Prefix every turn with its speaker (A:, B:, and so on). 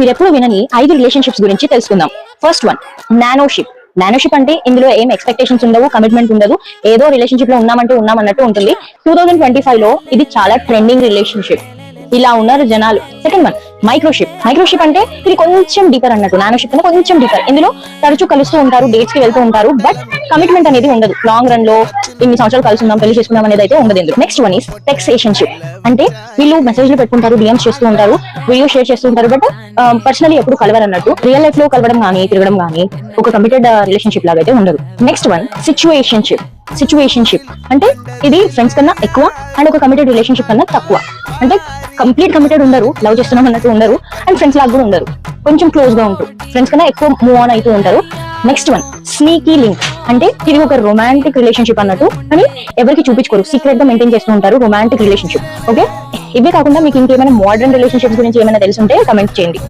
A: మీరు ఎప్పుడు వినని 5 రిలేషన్షిప్స్ గురించి తెలుసుకుందాం. First one, నానోషిప్. నానోషిప్ అంటే ఇందులో ఏం ఎక్స్పెక్టేషన్స్ ఉండవు, కమిట్మెంట్ ఉండదు, ఏదో రిలేషన్షిప్ లో ఉన్నామంటే ఉన్నామన్నట్టు ఉంటుంది. 2025 లో ఇది చాలా ట్రెండింగ్ రిలేషన్షిప్. ఇలా ఉన్నారు జనాలు. Second one, మైక్రోషిప్. మైక్రోషిప్ అంటే ఇది కొంచెం డీపర్ అన్నట్టు. నానోషిప్ అంటే కొంచెం డీపర్. ఇందులో తరచూ కలుస్తూ ఉంటారు, డేట్స్ కి వెళ్తూ ఉంటారు, బట్ కమిట్మెంట్ అనేది ఉండదు. లాంగ్ రన్ లో ఇన్ని సంవత్సరాలు కలుసుకుందాం, పెళ్లి చేసుకుందాం అనేది అయితే ఉండదు ఇందులో. నెక్స్ట్ వన్ ఈస్ టెక్సేషన్షిప్. అంటే వీళ్ళు మెసేజ్లు పెట్టుకుంటారు, డిఎమ్స్ చేస్తూ ఉంటారు, వీడియో షేర్ చేస్తూ ఉంటారు, బట్ పర్సనలీ ఎప్పుడు కలవరు అన్నట్టు. రియల్ లైఫ్ లో కలవడం కానీ తిరగడం కానీ ఒక కమిటెడ్ రిలేషన్షిప్ లాగా అయితే ఉండదు. Next one, situationship. సిచ్యువేషన్షిప్ అంటే ఇది ఫ్రెండ్స్ కన్నా ఎక్కువ అండ్ ఒక కమిటెడ్ రిలేషన్షిప్ కన్నా తక్కువ. అంటే కంప్లీట్ కమిటెడ్ ఉండరు, లవ్ చేస్తున్నాం అన్నట్టు ఉండరు, అండ్ ఫ్రెండ్స్ లాగా కూడా ఉండరు, కొంచెం క్లోజ్ గా ఉంటారు, ఫ్రెండ్స్ కన్నా ఎక్కువ మూవ్ ఆన్ అవుతూ ఉంటారు. Next one, sneaky link. అంటే ఇది ఒక రొమాంటిక్ రిలేషన్షిప్ అన్నట్టు, కానీ ఎవరికి చూపించుకోరు, సీక్రెట్ గా మెయింటైన్ చేస్తూ ఉంటారు రొమాంటిక్ రిలేషన్షిప్. ఓకే, ఇవే కాకుండా మీకు ఇంకేమైనా మోడర్న్ రిలేషన్షిప్స్ గురించి ఏమైనా తెలుసుంటే కమెంట్ చేయండి.